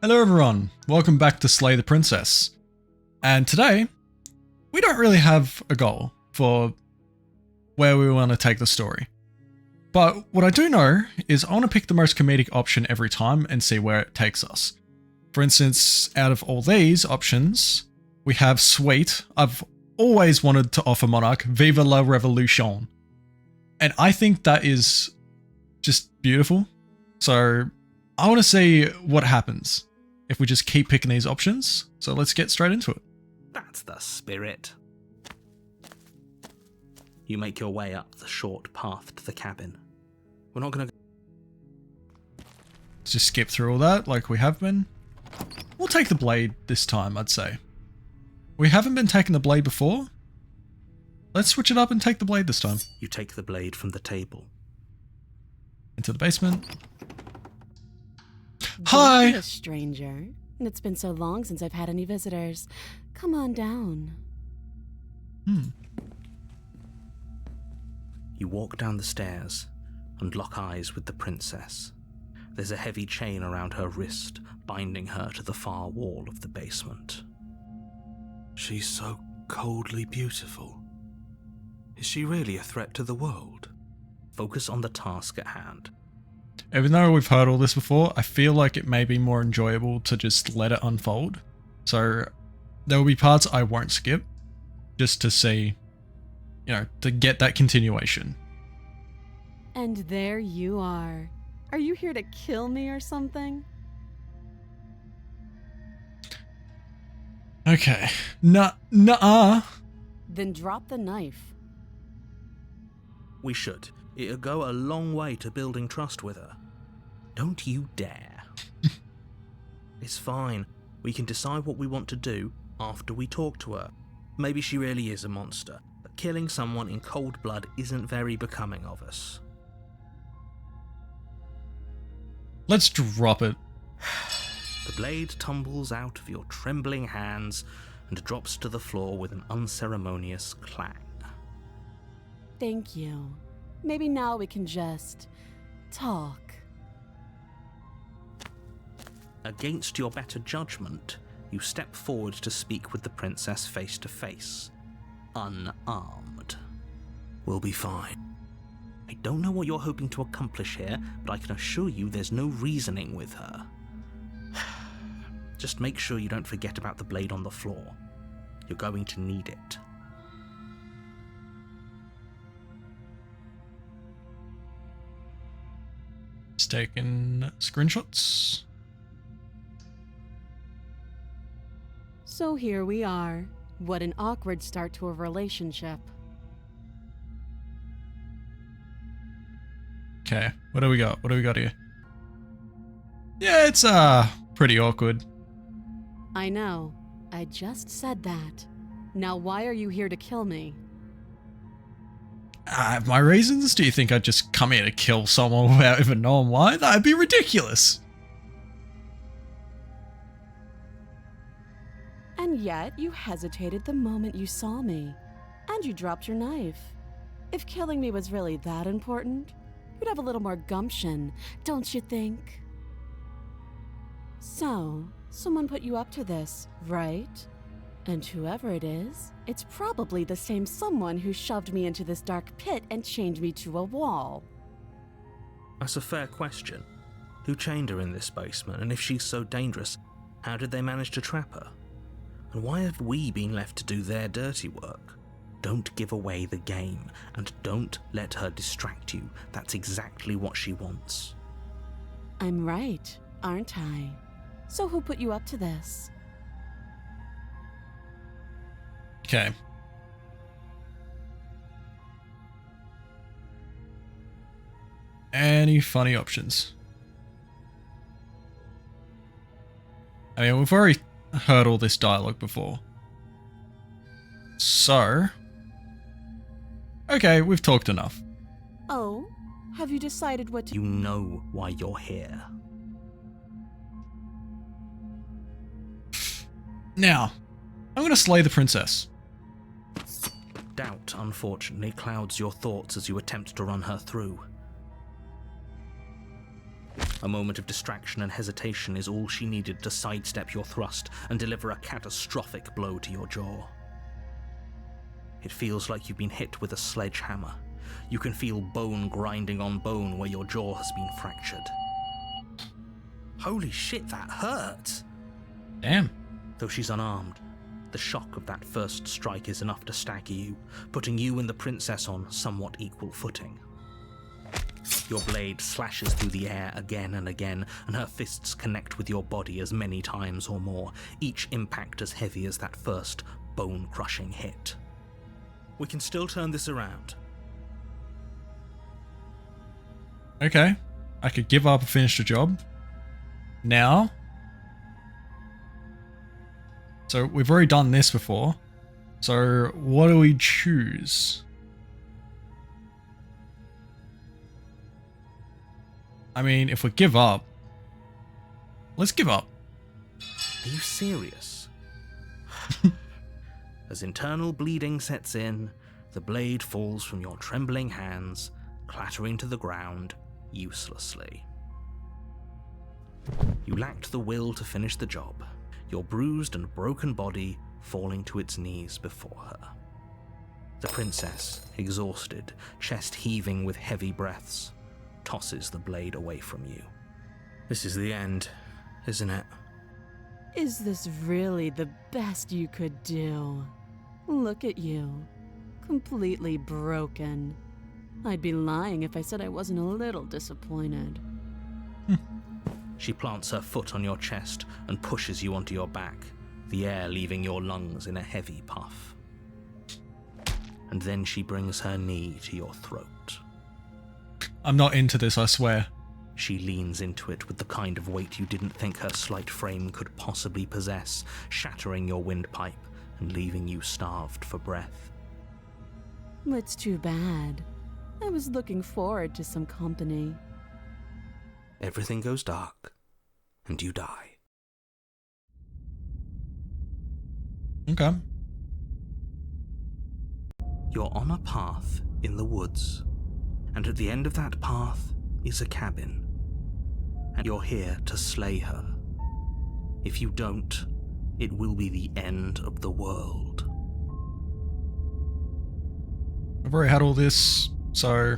Hello everyone, welcome back to Slay the Princess. And today, we don't really have a goal for where we want to take the story. But what I do know is I want to pick the most comedic option every time and see where it takes us. For instance, out of all these options, we have Sweet. I've always wanted to offer Monarch Viva la Revolution. And I think that is just beautiful. So I want to see what happens if we just keep picking these options. So let's get straight into it. That's the spirit. You make your way up the short path to the cabin. We're not going to... Let's just skip through all that like we have been. We'll take the blade this time, I'd say. We haven't been taking the blade before. Let's switch it up and take the blade this time. You take the blade from the table. Into the basement. Hi! Don't be a stranger. It's been so long since I've had any visitors. Come on down. You walk down the stairs and lock eyes with the princess. There's a heavy chain around her wrist, binding her to the far wall of the basement. She's so coldly beautiful. Is she really a threat to the world? Focus on the task at hand. Even though we've heard all this before, I feel like it may be more enjoyable to just let it unfold. So there will be parts I won't skip, just to see, to get that continuation. And there you are. Are you here to kill me or something? Okay. Nuh-uh. Then drop the knife. We should. It'll go a long way to building trust with her. Don't you dare. It's fine. We can decide what we want to do after we talk to her. Maybe she really is a monster, but killing someone in cold blood isn't very becoming of us. Let's drop it. The blade tumbles out of your trembling hands and drops to the floor with an unceremonious clang. Thank you. Maybe now we can just talk. Against your better judgment, you step forward to speak with the princess face to face, unarmed. We'll be fine. I don't know what you're hoping to accomplish here, but I can assure you there's no reasoning with her. Just make sure you don't forget about the blade on the floor. You're going to need it. Just taking screenshots. So here we are. What an awkward start to a relationship. Okay, what do we got? What do we got here? Yeah, it's pretty awkward. I know. I just said that. Now why are you here to kill me? I have my reasons. Do you think I'd just come here to kill someone without even knowing why? That'd be ridiculous. And yet, you hesitated the moment you saw me. And you dropped your knife. If killing me was really that important, you'd have a little more gumption, don't you think? So, someone put you up to this, right? And whoever it is, it's probably the same someone who shoved me into this dark pit and chained me to a wall. That's a fair question. Who chained her in this basement, and if she's so dangerous, how did they manage to trap her? And why have we been left to do their dirty work? Don't give away the game, and don't let her distract you. That's exactly what she wants. I'm right, aren't I? So who put you up to this? Okay. Any funny options? I mean, we've already heard all this dialogue before. So... okay, we've talked enough. Oh, have you decided what to... You know why you're here. Now, I'm gonna slay the princess. Doubt, unfortunately, clouds your thoughts as you attempt to run her through. A moment of distraction and hesitation is all she needed to sidestep your thrust and deliver a catastrophic blow to your jaw. It feels like you've been hit with a sledgehammer. You can feel bone grinding on bone where your jaw has been fractured. Holy shit, that hurt! Damn. Though she's unarmed, the shock of that first strike is enough to stagger you, putting you and the princess on somewhat equal footing. Your blade slashes through the air again and again, and her fists connect with your body as many times or more, each impact as heavy as that first bone-crushing hit. We can still turn this around. Okay. I could give up and finish the job. Now. So we've already done this before. So what do we choose? I mean, if we give up, let's give up. Are you serious? As internal bleeding sets in, the blade falls from your trembling hands, clattering to the ground uselessly. You lacked the will to finish the job, your bruised and broken body falling to its knees before her. The princess, exhausted, chest heaving with heavy breaths, tosses the blade away from you. This is the end, isn't it? Is this really the best you could do? Look at you. Completely broken. I'd be lying if I said I wasn't a little disappointed. She plants her foot on your chest and pushes you onto your back, the air leaving your lungs in a heavy puff. And then she brings her knee to your throat. I'm not into this, I swear. She leans into it with the kind of weight you didn't think her slight frame could possibly possess, shattering your windpipe and leaving you starved for breath. It's too bad. I was looking forward to some company. Everything goes dark, and you die. Okay. You're on a path in the woods, and at the end of that path is a cabin. And you're here to slay her. If you don't, it will be the end of the world. I've already had all this, so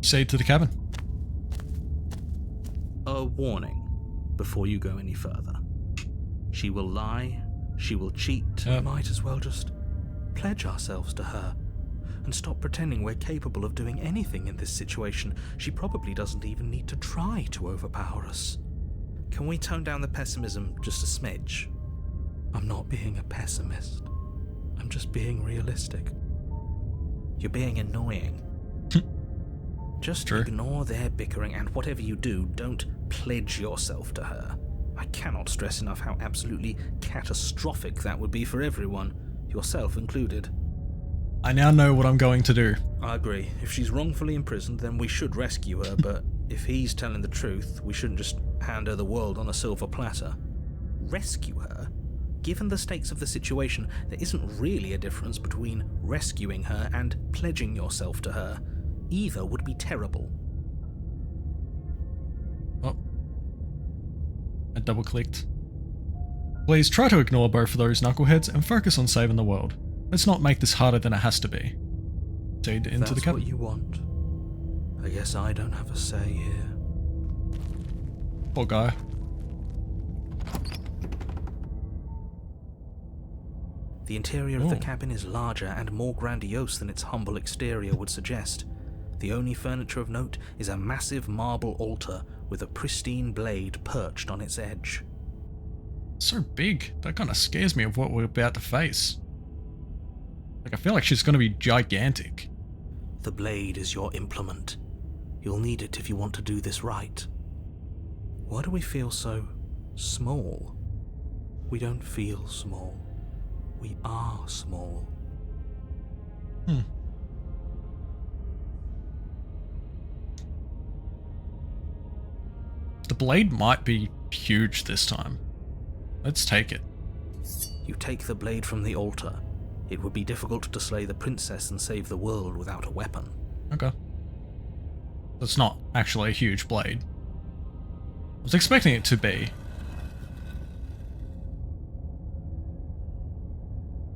proceed to the cabin. A warning before you go any further. She will lie, she will cheat. Yep. We might as well just pledge ourselves to her and stop pretending we're capable of doing anything in this situation. She probably doesn't even need to try to overpower us. Can we tone down the pessimism just a smidge? I'm not being a pessimist. I'm just being realistic. You're being annoying. Just True. Ignore their bickering, and whatever you do, don't pledge yourself to her. I cannot stress enough how absolutely catastrophic that would be for everyone, yourself included. I now know what I'm going to do. I agree. If she's wrongfully imprisoned, then we should rescue her, but if he's telling the truth, we shouldn't just hand her the world on a silver platter. Rescue her? Given the stakes of the situation, there isn't really a difference between rescuing her and pledging yourself to her. Either would be terrible. Oh. I double clicked. Please try to ignore both of those knuckleheads and focus on saving the world. Let's not make this harder than it has to be. Proceed into the That's cabin. what you want. I guess I don't have a say here. Poor guy. The interior of the Oh. cabin is larger and more grandiose than its humble exterior would suggest. The only furniture of note is a massive marble altar with a pristine blade perched on its edge. So big. That kind of scares me of what we're about to face. Like, I feel like she's going to be gigantic. The blade is your implement. You'll need it if you want to do this right. Why do we feel so small? We don't feel small. We are small. The blade might be huge this time. Let's take it. You take the blade from the altar. It would be difficult to slay the princess and save the world without a weapon. Okay. That's not actually a huge blade. was expecting it to be.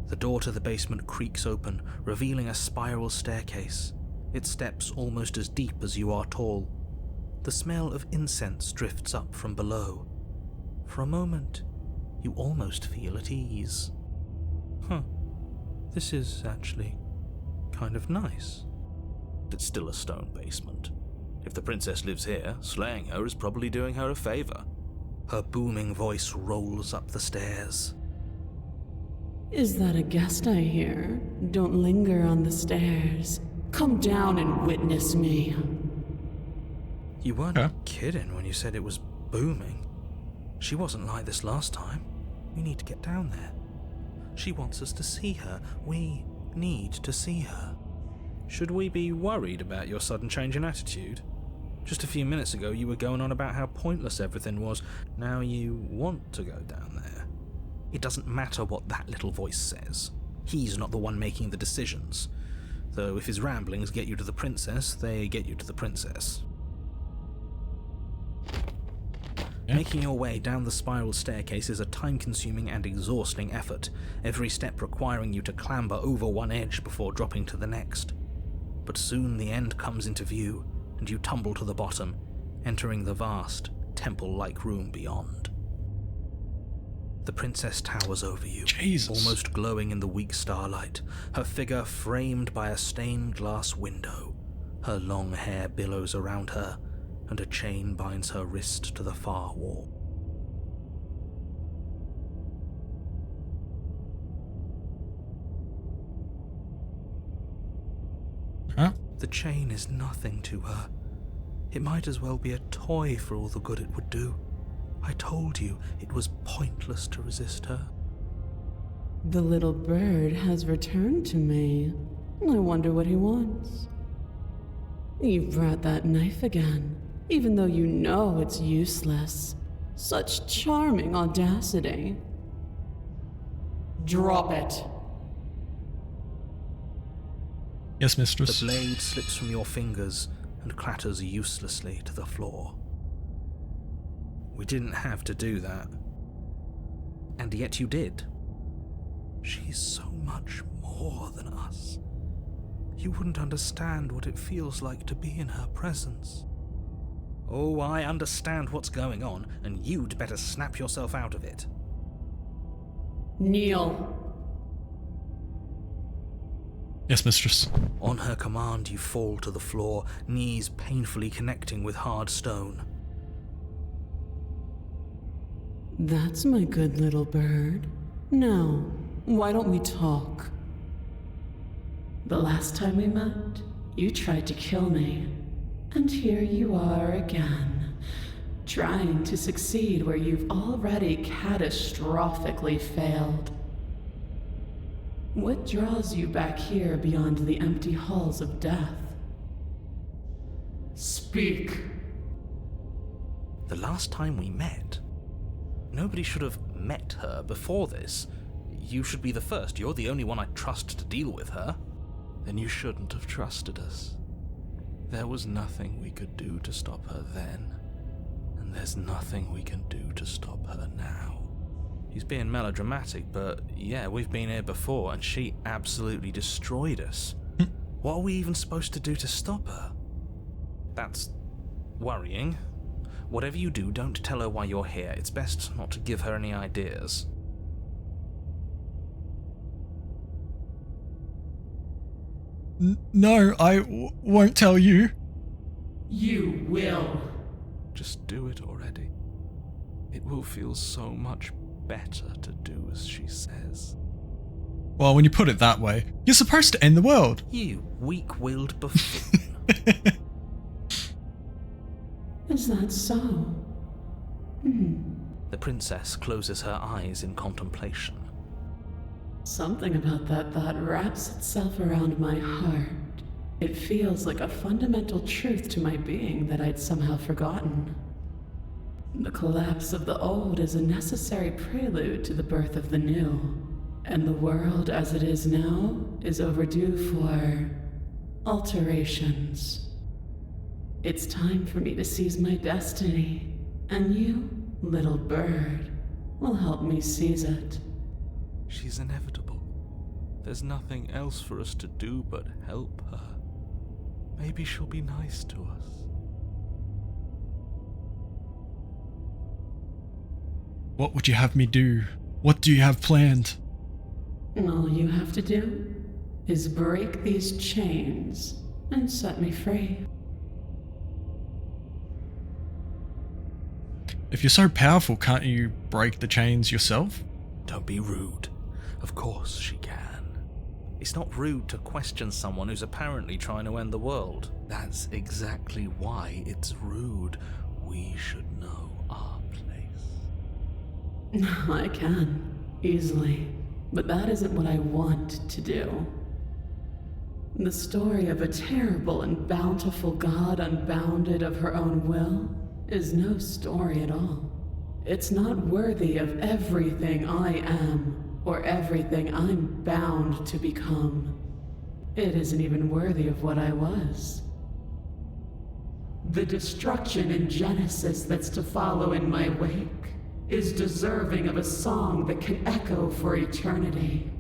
The door to the basement creaks open, revealing a spiral staircase, its steps almost as deep as you are tall. The smell of incense drifts up from below. For a moment, you almost feel at ease. This is actually kind of nice. It's still a stone basement. If the princess lives here, slaying her is probably doing her a favor. Her booming voice rolls up the stairs. Is that a guest I hear? Don't linger on the stairs. Come down and witness me. You weren't kidding when you said it was booming. She wasn't like this last time. We need to get down there. She wants us to see her. We need to see her. Should we be worried about your sudden change in attitude? Just a few minutes ago you were going on about how pointless everything was. Now you want to go down there. It doesn't matter what that little voice says. He's not the one making the decisions. Though if his ramblings get you to the princess, they get you to the princess. Yeah. Making your way down the spiral staircase is a time-consuming and exhausting effort, every step requiring you to clamber over one edge before dropping to the next. But soon the end comes into view, and you tumble to the bottom, entering the vast, temple-like room beyond. The princess towers over you, Jesus. almost glowing in the weak starlight, her figure framed by a stained glass window. Her long hair billows around her, and a chain binds her wrist to the far wall. Huh? The chain is nothing to her. It might as well be a toy for all the good it would do. I told you it was pointless to resist her. The little bird has returned to me. I wonder what he wants. You brought that knife again, even though you know it's useless. Such charming audacity. Drop it. Yes, mistress. The blade slips from your fingers and clatters uselessly to the floor. We didn't have to do that. And yet you did. She's so much more than us. You wouldn't understand what it feels like to be in her presence. Oh, I understand what's going on, and you'd better snap yourself out of it. Kneel. Yes, mistress. On her command, you fall to the floor, knees painfully connecting with hard stone. That's my good little bird. Now, why don't we talk? The last time we met, you tried to kill me. And here you are again, trying to succeed where you've already catastrophically failed. What draws you back here beyond the empty halls of death? Speak. The last time we met, nobody should have met her before this. You should be the first. You're the only one I trust to deal with her. Then you shouldn't have trusted us. There was nothing we could do to stop her then, and there's nothing we can do to stop her now. He's being melodramatic, but yeah, we've been here before, and she absolutely destroyed us. What are we even supposed to do to stop her? That's worrying. Whatever you do, don't tell her why you're here. It's best not to give her any ideas. No, I won't tell you. You will. Just do it already. It will feel so much better to do as she says. Well, when you put it that way, you're supposed to end the world. You weak-willed buffoon. Is that so? The princess closes her eyes in contemplation. Something about that thought wraps itself around my heart. It feels like a fundamental truth to my being that I'd somehow forgotten. The collapse of the old is a necessary prelude to the birth of the new, and the world as it is now is overdue for alterations. It's time for me to seize my destiny And you, little bird, will help me seize it. She's inevitable. There's nothing else for us to do but help her. Maybe she'll be nice to us. What would you have me do? What do you have planned? All you have to do is break these chains and set me free. If you're so powerful, can't you break the chains yourself? Don't be rude. Of course she can. It's not rude to question someone who's apparently trying to end the world. That's exactly why it's rude. We should know our place. I can, easily. But that isn't what I want to do. The story of a terrible and bountiful god unbounded of her own will is no story at all. It's not worthy of everything I am, or everything I'm bound to become. It isn't even worthy of what I was. The destruction and genesis that's to follow in my wake is deserving of a song that can echo for eternity.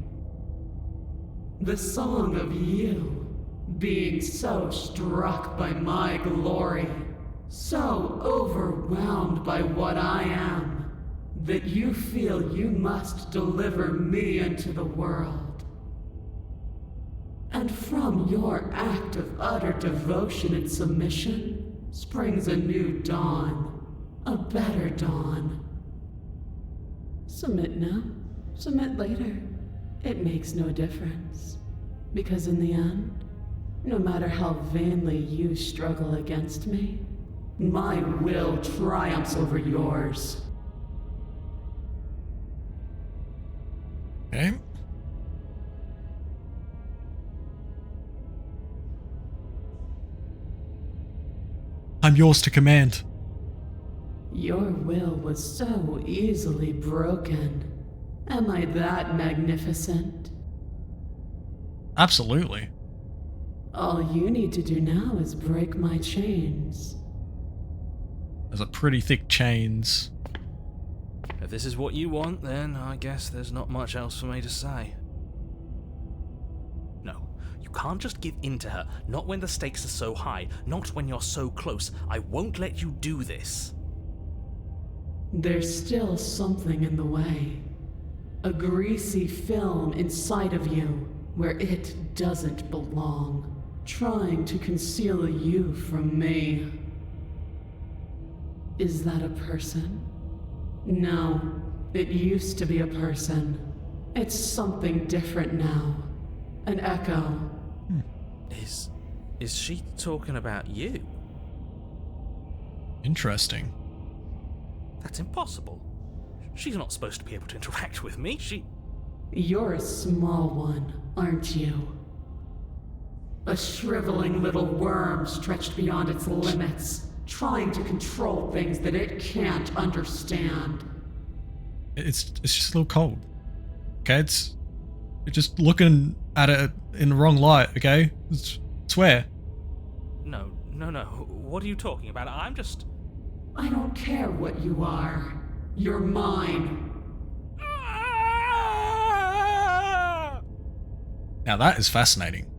The song of you, being so struck by my glory, so overwhelmed by what I am, that you feel you must deliver me into the world. And from your act of utter devotion and submission springs a new dawn, a better dawn. Submit now, submit later. It makes no difference. Because in the end, no matter how vainly you struggle against me, my will triumphs over yours. Okay. I'm yours to command. Your will was so easily broken. Am I that magnificent? Absolutely. All you need to do now is break my chains. There's a pretty thick chains. If this is what you want, then I guess there's not much else for me to say. No, you can't just give in to her. Not when the stakes are so high. Not when you're so close. I won't let you do this. There's still something in the way. A greasy film inside of you where it doesn't belong. Trying to conceal you from me. Is that a person? No, it used to be a person. It's something different now. An echo. Is she talking about you? Interesting. That's impossible. She's not supposed to be able to interact with me. You're a small one, aren't you? A shriveling little worm stretched beyond its limits, trying to control things that it can't understand. It's just a little cold. Okay, you're just looking at it in the wrong light, okay? Swear. No. What are you talking about? I don't care what you are. You're mine. Now that is fascinating.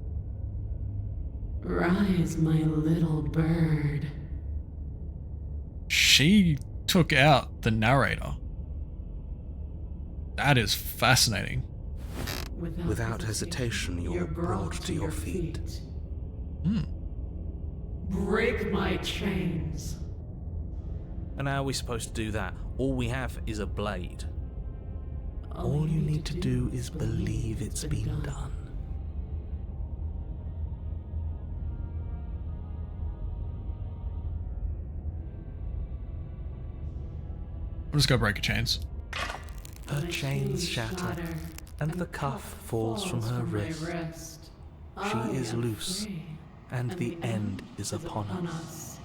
Rise, my little bird. She took out the narrator. That is fascinating. Without hesitation, you're brought to your feet. Break my chains. And how are we supposed to do that? All we have is a blade. All you need to do is believe it's been done. I'm just gonna break her chains. Her chains shatter, and the cuff falls from her wrist. She is loose, and the end is upon us.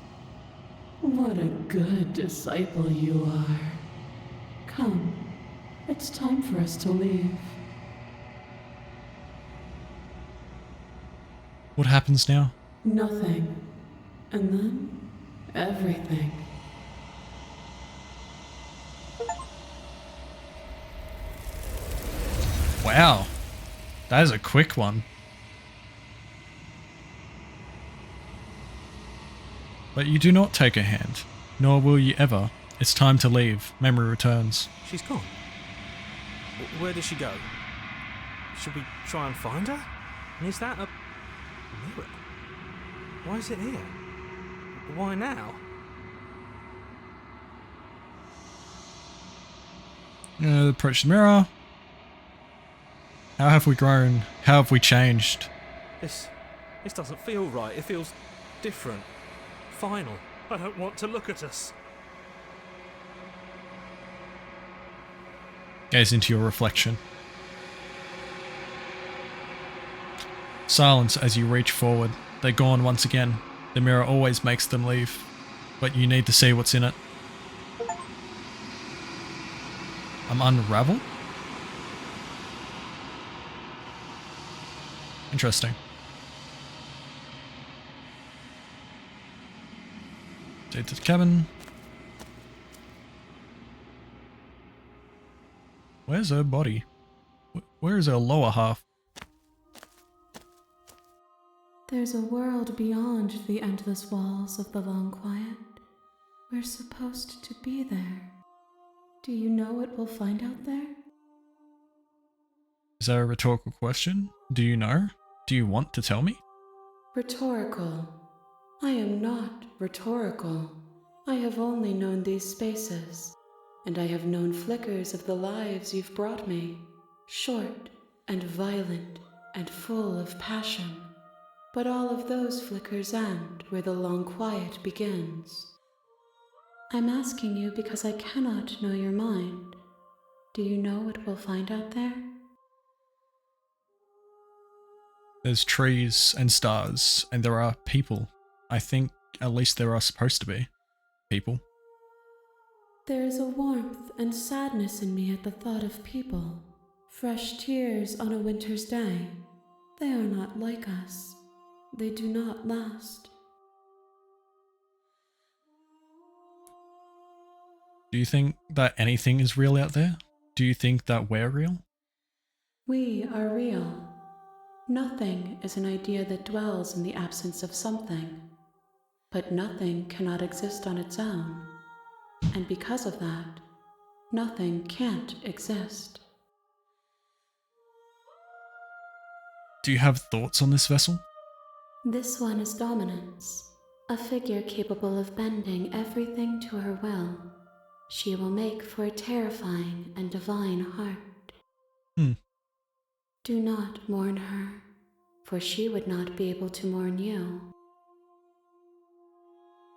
What a good disciple you are. Come, it's time for us to leave. What happens now? Nothing. And then, everything. Wow. That is a quick one. But you do not take her hand, nor will you ever. It's time to leave. Memory returns. She's gone. Where did she go? Should we try and find her? And is that a mirror? Why is it here? Why now? Approach the mirror. How have we grown? How have we changed? This doesn't feel right. It feels different. Final. I don't want to look at us. Gaze into your reflection. Silence as you reach forward. They're gone once again. The mirror always makes them leave, but you need to see what's in it. I'm unraveled? Interesting. Take to the cabin. Where's her body? Where is her lower half? There's a world beyond the endless walls of the long quiet. We're supposed to be there. Do you know what we'll find out there? Is that a rhetorical question? Do you know? Do you want to tell me? Rhetorical. I am not rhetorical. I have only known these spaces, and I have known flickers of the lives you've brought me, short and violent and full of passion. But all of those flickers end where the long quiet begins. I'm asking you because I cannot know your mind. Do you know what we'll find out there? There's trees and stars, and there are people. I think at least there are supposed to be people. There is a warmth and sadness in me at the thought of people. Fresh tears on a winter's day. They are not like us. They do not last. Do you think that anything is real out there? Do you think that we're real? We are real. Nothing is an idea that dwells in the absence of something. But nothing cannot exist on its own. And because of that, nothing can't exist. Do you have thoughts on this vessel? This one is dominance, a figure capable of bending everything to her will. She will make for a terrifying and divine heart. Do not mourn her, for she would not be able to mourn you.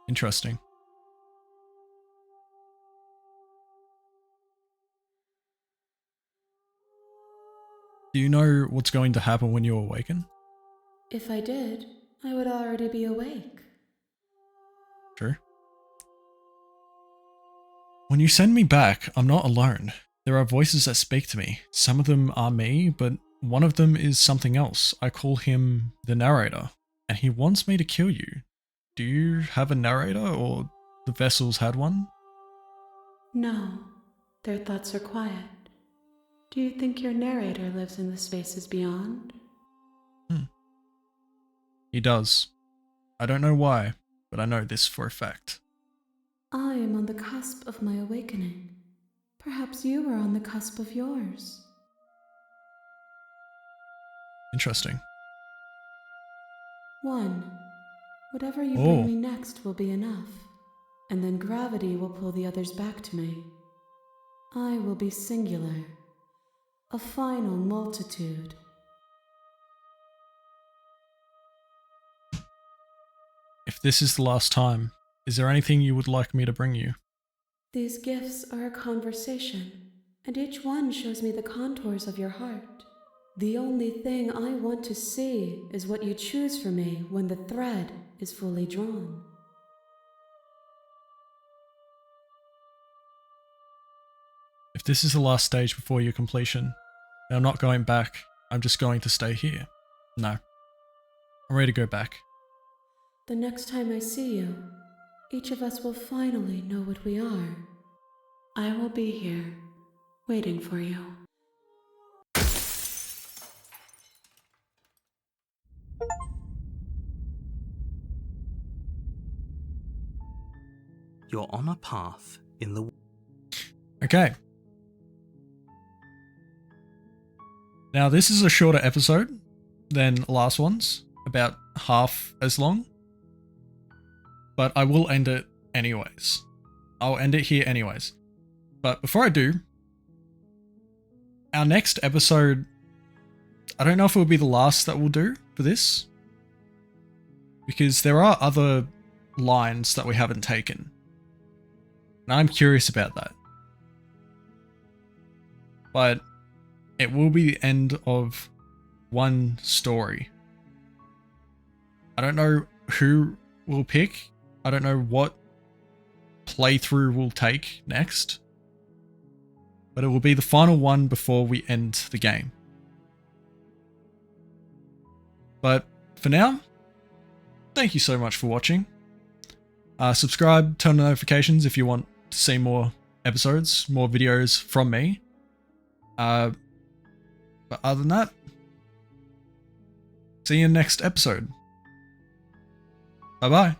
Interesting. Do you know what's going to happen when you awaken? If I did, I would already be awake. True. When you send me back, I'm not alone. There are voices that speak to me. Some of them are me, but one of them is something else. I call him the narrator, and he wants me to kill you. Do you have a narrator, or the vessel's had one? No, their thoughts are quiet. Do you think your narrator lives in the spaces beyond? He does. I don't know why, but I know this for a fact. I am on the cusp of my awakening. Perhaps you are on the cusp of yours. Interesting. One. Whatever you bring me next will be enough, and then gravity will pull the others back to me. I will be singular, a final multitude. If this is the last time, is there anything you would like me to bring you? These gifts are a conversation, and each one shows me the contours of your heart. The only thing I want to see is what you choose for me when the thread is fully drawn. If this is the last stage before your completion, then I'm not going back. I'm just going to stay here. No. I'm ready to go back. The next time I see you, each of us will finally know what we are. I will be here, waiting for you. You're on a path in the... Okay. Now, this is a shorter episode than last one's, about half as long. But I will end it anyways. I'll end it here anyways. But before I do, our next episode, I don't know if it will be the last that we'll do for this, because there are other lines that we haven't taken. And I'm curious about that. But it will be the end of one story. I don't know who we'll pick. I don't know what playthrough we'll take next. But it will be the final one before we end the game. But for now, thank you so much for watching. Subscribe, turn on notifications if you want to see more episodes, more videos from me. But other than that, see you in the next episode. Bye bye.